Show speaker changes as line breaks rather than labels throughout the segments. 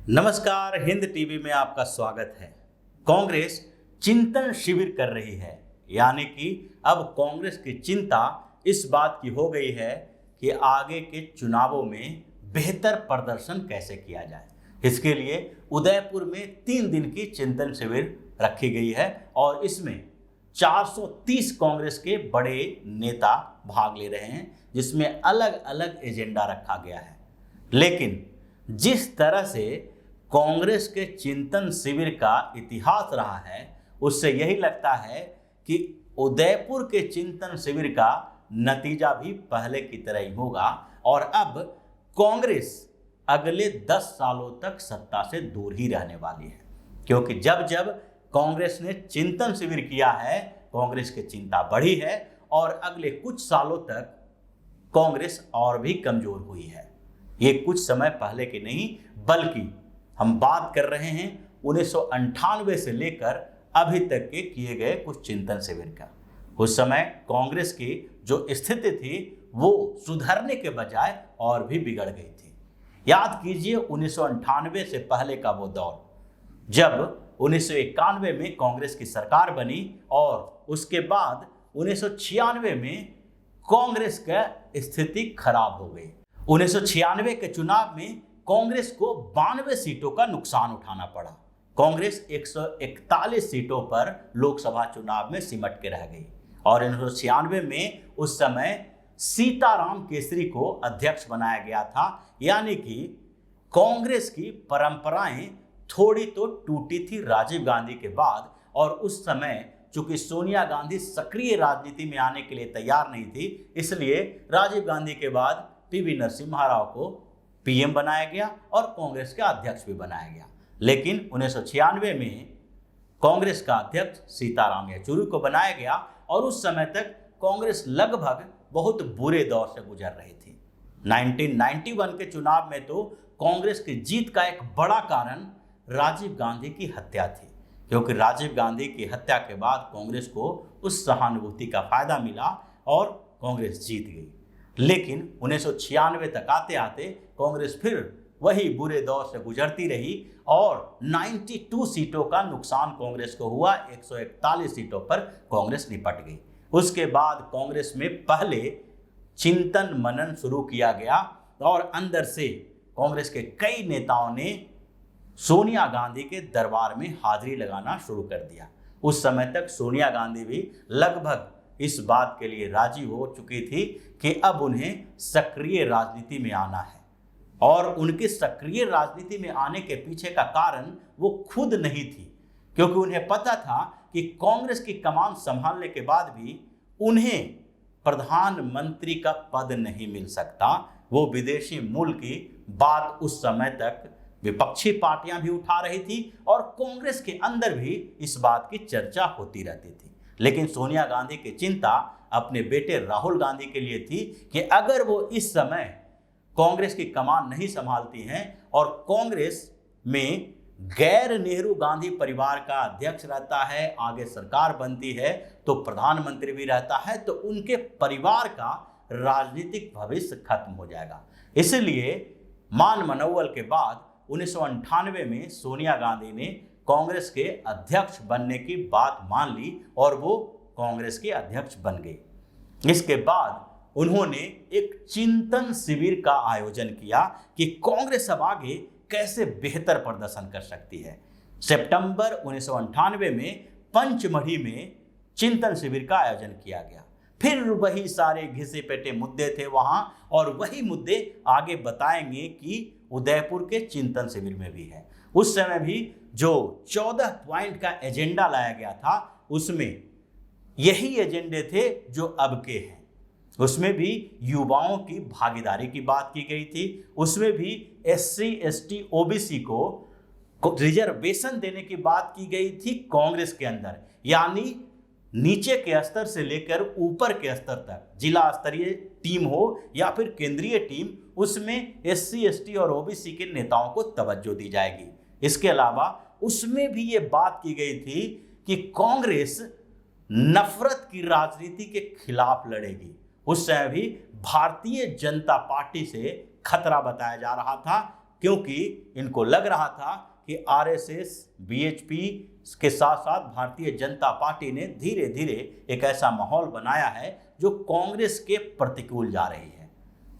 नमस्कार, हिंद टीवी में आपका स्वागत है। कांग्रेस चिंतन शिविर कर रही है, यानी कि अब कांग्रेस की चिंता इस बात की हो गई है कि आगे के चुनावों में बेहतर प्रदर्शन कैसे किया जाए। इसके लिए उदयपुर में 3 दिन की चिंतन शिविर रखी गई है और इसमें 430 कांग्रेस के बड़े नेता भाग ले रहे हैं, जिसमें अलग अलग एजेंडा रखा गया है। लेकिन जिस तरह से कांग्रेस के चिंतन शिविर का इतिहास रहा है, उससे यही लगता है कि उदयपुर के चिंतन शिविर का नतीजा भी पहले की तरह ही होगा और अब कांग्रेस अगले 10 सालों तक सत्ता से दूर ही रहने वाली है। क्योंकि जब जब कांग्रेस ने चिंतन शिविर किया है, कांग्रेस की चिंता बढ़ी है और अगले कुछ सालों तक कांग्रेस और भी कमजोर हुई है। ये कुछ समय पहले की नहीं, बल्कि हम बात कर रहे हैं 1998 से लेकर अभी तक के किए गए कुछ चिंतन शिविर का। उस समय कांग्रेस की जो स्थिति थी वो सुधरने के बजाय और भी बिगड़ गई थी। याद कीजिए 1998 से पहले का वो दौर, जब 1991 में कांग्रेस की सरकार बनी और उसके बाद 1996 में कांग्रेस का स्थिति खराब हो गई। 1996 के चुनाव में कांग्रेस को 92 सीटों का नुकसान उठाना पड़ा। कांग्रेस 141 सीटों पर लोकसभा चुनाव में सिमट के रह गई और 1996 में उस समय सीताराम केसरी को अध्यक्ष बनाया गया था। यानी कि कांग्रेस की परंपराएं थोड़ी तो टूटी थी राजीव गांधी के बाद, और उस समय चूंकि सोनिया गांधी सक्रिय राजनीति में आने के लिए तैयार नहीं थी, इसलिए राजीव गांधी के बाद पीवी नरसिम्हा राव को पीएम बनाया गया और कांग्रेस का अध्यक्ष भी बनाया गया। लेकिन 1996 में कांग्रेस का अध्यक्ष सीताराम येचुरी को बनाया गया और उस समय तक कांग्रेस लगभग बहुत बुरे दौर से गुजर रही थी। 1991 के चुनाव में तो कांग्रेस की जीत का एक बड़ा कारण राजीव गांधी की हत्या थी, क्योंकि राजीव गांधी की हत्या के बाद कांग्रेस को उस सहानुभूति का फायदा मिला और कांग्रेस जीत गई। लेकिन 1996 तक आते आते कांग्रेस फिर वही बुरे दौर से गुजरती रही और 92 सीटों का नुकसान कांग्रेस को हुआ। 141 सीटों पर कांग्रेस निपट गई। उसके बाद कांग्रेस में पहले चिंतन मनन शुरू किया गया और अंदर से कांग्रेस के कई नेताओं ने सोनिया गांधी के दरबार में हाजिरी लगाना शुरू कर दिया। उस समय तक सोनिया गांधी भी लगभग इस बात के लिए राजी हो चुकी थी कि अब उन्हें सक्रिय राजनीति में आना है, और उनके सक्रिय राजनीति में आने के पीछे का कारण वो खुद नहीं थी, क्योंकि उन्हें पता था कि कांग्रेस की कमान संभालने के बाद भी उन्हें प्रधानमंत्री का पद नहीं मिल सकता। वो विदेशी मूल की बात उस समय तक विपक्षी पार्टियां भी उठा रही थी और कांग्रेस के अंदर भी इस बात की चर्चा होती रहती थी। लेकिन सोनिया गांधी की चिंता अपने बेटे राहुल गांधी के लिए थी कि अगर वो इस समय कांग्रेस की कमान नहीं संभालती हैं और कांग्रेस में गैर नेहरू गांधी परिवार का अध्यक्ष रहता है, आगे सरकार बनती है तो प्रधानमंत्री भी रहता है, तो उनके परिवार का राजनीतिक भविष्य खत्म हो जाएगा। इसलिए मान मनौवल के बाद 1998 में सोनिया गांधी ने कांग्रेस के अध्यक्ष बनने की बात मान ली और वो कांग्रेस के अध्यक्ष बन गए। इसके बाद उन्होंने एक चिंतन शिविर का आयोजन किया कि कांग्रेस अब आगे कैसे बेहतर प्रदर्शन कर सकती है। सितंबर 1998 में पंचमढ़ी में चिंतन शिविर का आयोजन किया गया। फिर वही सारे घिसे पेटे मुद्दे थे वहां, और वही मुद्दे आगे बताएंगे कि उदयपुर के चिंतन शिविर में भी है। उस समय भी जो 14 पॉइंट का एजेंडा लाया गया था, उसमें यही एजेंडे थे जो अब के हैं। उसमें भी युवाओं की भागीदारी की बात की गई थी, उसमें भी SC ST OBC को रिजर्वेशन देने की बात की गई थी कांग्रेस के अंदर। यानी नीचे के स्तर से लेकर ऊपर के स्तर तक, जिला स्तरीय टीम हो या फिर केंद्रीय टीम, उसमें SC ST और OBC के नेताओं को तवज्जो दी जाएगी। इसके अलावा उसमें भी ये बात की गई थी कि कांग्रेस नफरत की राजनीति के खिलाफ लड़ेगी। उस समय भी भारतीय जनता पार्टी से खतरा बताया जा रहा था क्योंकि इनको लग रहा था कि आरएसएस, बीएचपी के साथ साथ भारतीय जनता पार्टी ने धीरे धीरे एक ऐसा माहौल बनाया है जो कांग्रेस के प्रतिकूल जा रही है।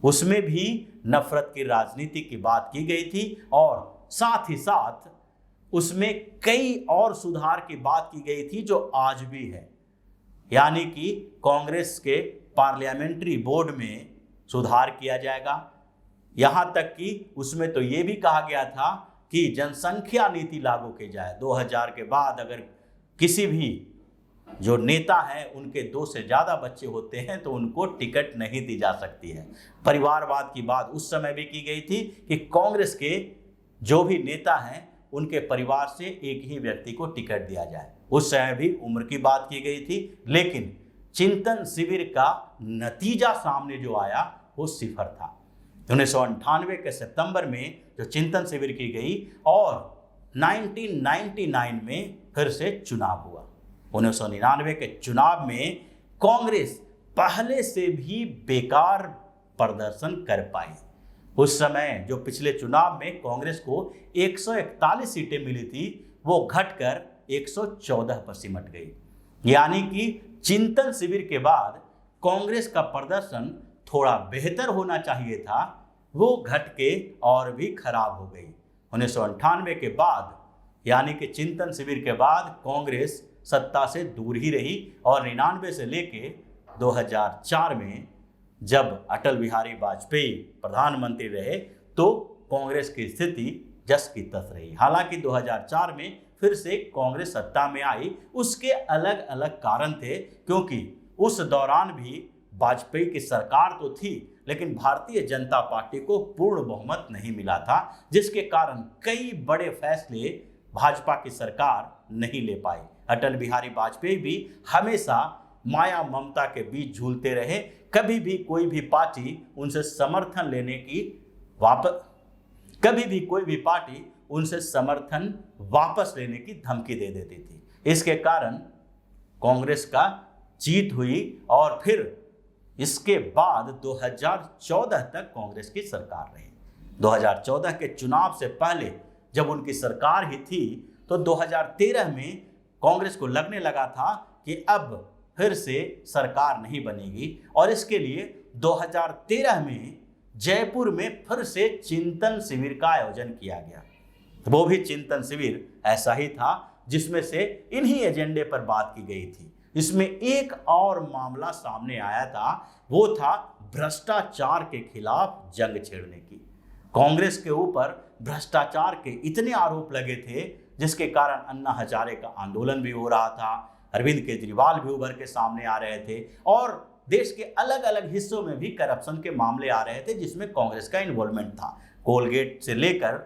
उसमें भी नफरत की राजनीति की बात की गई थी और साथ ही साथ उसमें कई और सुधार की बात की गई थी जो आज भी है, यानी कि कांग्रेस के पार्लियामेंट्री बोर्ड में सुधार किया जाएगा। यहां तक कि उसमें तो यह भी कहा गया था कि जनसंख्या नीति लागू की जाए। 2000 के बाद अगर किसी भी जो नेता हैं उनके 2 से ज़्यादा बच्चे होते हैं तो उनको टिकट नहीं दी जा सकती है। परिवारवाद की बात उस समय भी की गई थी कि कांग्रेस के जो भी नेता हैं उनके परिवार से एक ही व्यक्ति को टिकट दिया जाए। उस समय भी उम्र की बात की गई थी, लेकिन चिंतन शिविर का नतीजा सामने जो आया वो सिफर था। 1998 के सितंबर में जो चिंतन शिविर की गई और 1999 में फिर से चुनाव हुआ। 1999 के चुनाव में कांग्रेस पहले से भी बेकार प्रदर्शन कर पाई। उस समय जो पिछले चुनाव में कांग्रेस को 141 सीटें मिली थी वो घटकर 114 पर सिमट गई, यानी कि चिंतन शिविर के बाद कांग्रेस का प्रदर्शन थोड़ा बेहतर होना चाहिए था, वो घट के और भी खराब हो गई। 1998 के बाद यानी कि चिंतन शिविर के बाद कांग्रेस सत्ता से दूर ही रही और 99 से लेके 2004 में जब अटल बिहारी वाजपेयी प्रधानमंत्री रहे तो कांग्रेस की स्थिति जस की तस रही। हालांकि 2004 में फिर से कांग्रेस सत्ता में आई, उसके अलग अलग कारण थे, क्योंकि उस दौरान भी वाजपेयी की सरकार तो थी लेकिन भारतीय जनता पार्टी को पूर्ण बहुमत नहीं मिला था, जिसके कारण कई बड़े फैसले भाजपा की सरकार नहीं ले पाई। अटल बिहारी वाजपेयी भी हमेशा माया ममता के बीच झूलते रहे। कभी भी कोई भी पार्टी उनसे समर्थन लेने की वापस लेने की धमकी दे देती थी। इसके कारण कांग्रेस का जीत हुई और फिर इसके बाद 2014 तक कांग्रेस की सरकार रही। 2014 के चुनाव से पहले जब उनकी सरकार ही थी तो 2013 में कांग्रेस को लगने लगा था कि अब फिर से सरकार नहीं बनेगी और इसके लिए 2013 में जयपुर में फिर से चिंतन शिविर का आयोजन किया गया। वो भी चिंतन शिविर ऐसा ही था जिसमें से इन्हीं एजेंडे पर बात की गई थी। इसमें एक और मामला सामने आया था, वो था भ्रष्टाचार के खिलाफ जंग छेड़ने की। कांग्रेस के ऊपर भ्रष्टाचार के इतने आरोप लगे थे जिसके कारण अन्ना हजारे का आंदोलन भी हो रहा था, अरविंद केजरीवाल भी उभर के सामने आ रहे थे और देश के अलग अलग हिस्सों में भी करप्शन के मामले आ रहे थे जिसमें कांग्रेस का इन्वॉल्वमेंट था। कोलगेट से लेकर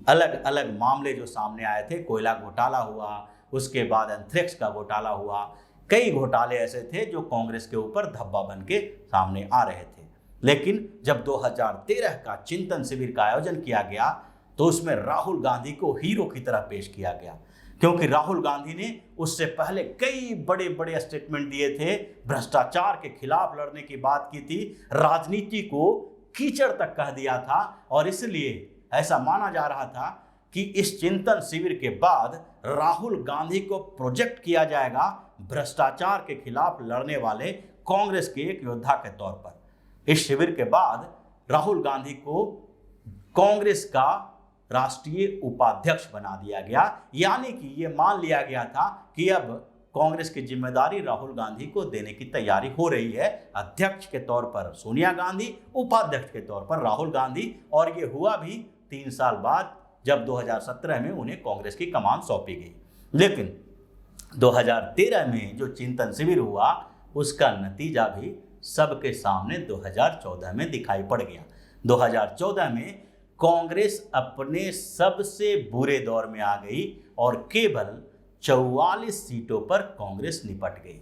अलग अलग मामले जो सामने आए थे, कोयला घोटाला हुआ, उसके बाद एंथ्रेक्स का घोटाला हुआ, कई घोटाले ऐसे थे जो कांग्रेस के ऊपर धब्बा बन के सामने आ रहे थे। लेकिन जब 2013 का चिंतन शिविर का आयोजन किया गया तो उसमें राहुल गांधी को हीरो की तरह पेश किया गया, क्योंकि राहुल गांधी ने उससे पहले कई बड़े बड़े स्टेटमेंट दिए थे, भ्रष्टाचार के खिलाफ लड़ने की बात की थी, राजनीति को कीचड़ तक कह दिया था और इसलिए ऐसा माना जा रहा था कि इस चिंतन शिविर के बाद राहुल गांधी को प्रोजेक्ट किया जाएगा भ्रष्टाचार के खिलाफ लड़ने वाले कांग्रेस के एक योद्धा के तौर पर। इस शिविर के बाद राहुल गांधी को कांग्रेस का राष्ट्रीय उपाध्यक्ष बना दिया गया, यानी कि ये मान लिया गया था कि अब कांग्रेस की जिम्मेदारी राहुल गांधी को देने की तैयारी हो रही है। अध्यक्ष के तौर पर सोनिया गांधी, उपाध्यक्ष के तौर पर राहुल गांधी, और ये हुआ भी 3 साल बाद जब 2017 में उन्हें कांग्रेस की कमान सौंपी गई। लेकिन 2013 में जो चिंतन शिविर हुआ उसका नतीजा भी सबके सामने 2014 में दिखाई पड़ गया। 2014 में कांग्रेस अपने सबसे बुरे दौर में आ गई और केवल 44 सीटों पर कांग्रेस निपट गई,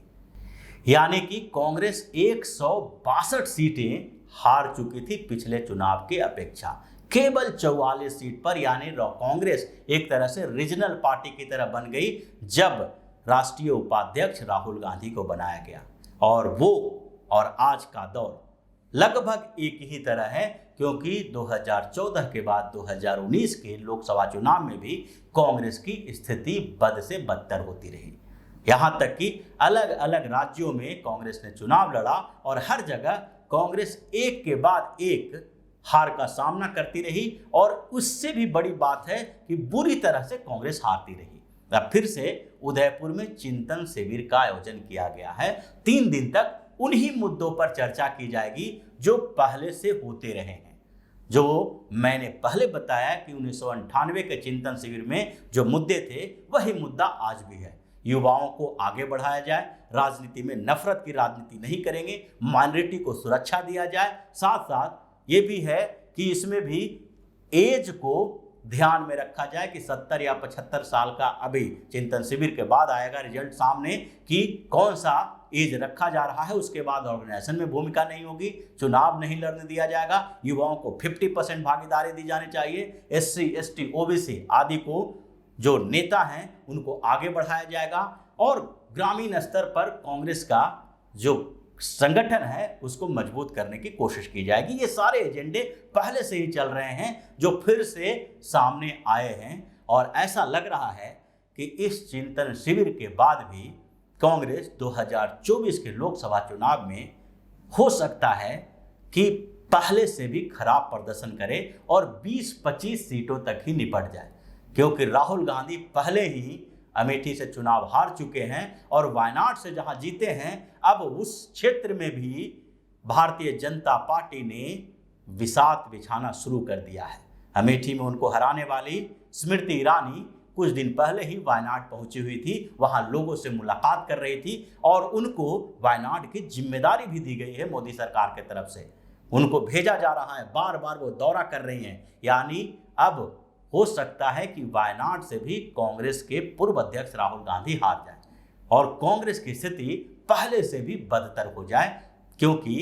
यानी कि कांग्रेस 162 सीटें हार चुकी थी पिछले चुनाव के अपेक्षा। केवल 44 सीट पर, यानी कांग्रेस एक तरह से रीजनल पार्टी की तरह बन गई जब राष्ट्रीय उपाध्यक्ष राहुल गांधी को बनाया गया। और वो और आज का दौर लगभग एक ही तरह है, क्योंकि 2014 के बाद 2019 के लोकसभा चुनाव में भी कांग्रेस की स्थिति बद से बदतर होती रही। यहाँ तक कि अलग अलग राज्यों में कांग्रेस ने चुनाव लड़ा और हर जगह कांग्रेस एक के बाद एक हार का सामना करती रही, और उससे भी बड़ी बात है कि बुरी तरह से कांग्रेस हारती रही। अब फिर से उदयपुर में चिंतन शिविर का आयोजन किया गया है। 3 दिन तक उन्हीं मुद्दों पर चर्चा की जाएगी जो पहले से होते रहे हैं। जो मैंने पहले बताया कि 1998 के चिंतन शिविर में जो मुद्दे थे, वही मुद्दा आज भी है। युवाओं को आगे बढ़ाया जाए, राजनीति में नफरत की राजनीति नहीं करेंगे, माइनॉरिटी को सुरक्षा दिया जाए। साथ साथ ये भी है कि इसमें भी एज को ध्यान में रखा जाए कि 70 या 75 साल का, अभी चिंतन शिविर के बाद आएगा रिजल्ट सामने कि कौन सा एज रखा जा रहा है। उसके बाद ऑर्गेनाइजेशन में भूमिका नहीं होगी, चुनाव नहीं लड़ने दिया जाएगा, युवाओं को 50% भागीदारी दी जानी चाहिए, SC, ST, OBC आदि को जो नेता हैं उनको आगे बढ़ाया जाएगा, और ग्रामीण स्तर पर कांग्रेस का जो संगठन है उसको मजबूत करने की कोशिश की जाएगी। ये सारे एजेंडे पहले से ही चल रहे हैं जो फिर से सामने आए हैं, और ऐसा लग रहा है कि इस चिंतन शिविर के बाद भी कांग्रेस 2024 के लोकसभा चुनाव में हो सकता है कि पहले से भी खराब प्रदर्शन करे और 20-25 सीटों तक ही निपट जाए, क्योंकि राहुल गांधी पहले ही अमेठी से चुनाव हार चुके हैं और वायनाड से जहां जीते हैं, अब उस क्षेत्र में भी भारतीय जनता पार्टी ने विषाद बिछाना शुरू कर दिया है। अमेठी में उनको हराने वाली स्मृति ईरानी कुछ दिन पहले ही वायनाड पहुंची हुई थी, वहां लोगों से मुलाकात कर रही थी, और उनको वायनाड की जिम्मेदारी भी दी गई है मोदी सरकार की तरफ से। उनको भेजा जा रहा है, बार बार वो दौरा कर रही हैं। यानी अब हो सकता है कि वायनाड से भी कांग्रेस के पूर्व अध्यक्ष राहुल गांधी हार जाए और कांग्रेस की स्थिति पहले से भी बदतर हो जाए, क्योंकि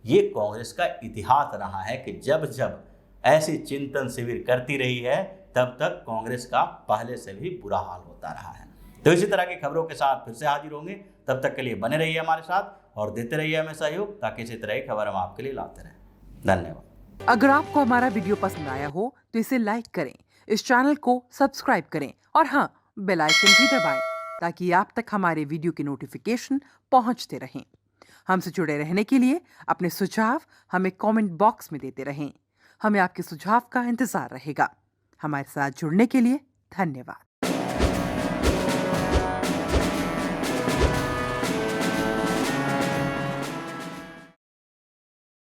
ये कांग्रेस का इतिहास रहा है कि जब जब ऐसी चिंतन शिविर करती रही है, तब तक कांग्रेस का पहले से भी बुरा हाल होता रहा है। तो इसी तरह की खबरों के साथ फिर से हाजिर होंगे। तब तक के लिए बने रहिए हमारे साथ और देते रहिए हमें सहयोग, ताकि इसी तरह की खबर हम आपके लिए लाते रहें। धन्यवाद।
अगर आपको हमारा वीडियो पसंद आया हो तो इसे लाइक करें, इस चैनल को सब्सक्राइब करें और हाँ, बेल आइकन भी दबाएं, ताकि आप तक हमारे वीडियो की नोटिफिकेशन पहुंचते रहें। हमसे जुड़े रहने के लिए अपने सुझाव हमें कमेंट बॉक्स में देते रहें। हमें आपके सुझाव का इंतजार रहेगा। हमारे साथ जुड़ने के लिए धन्यवाद।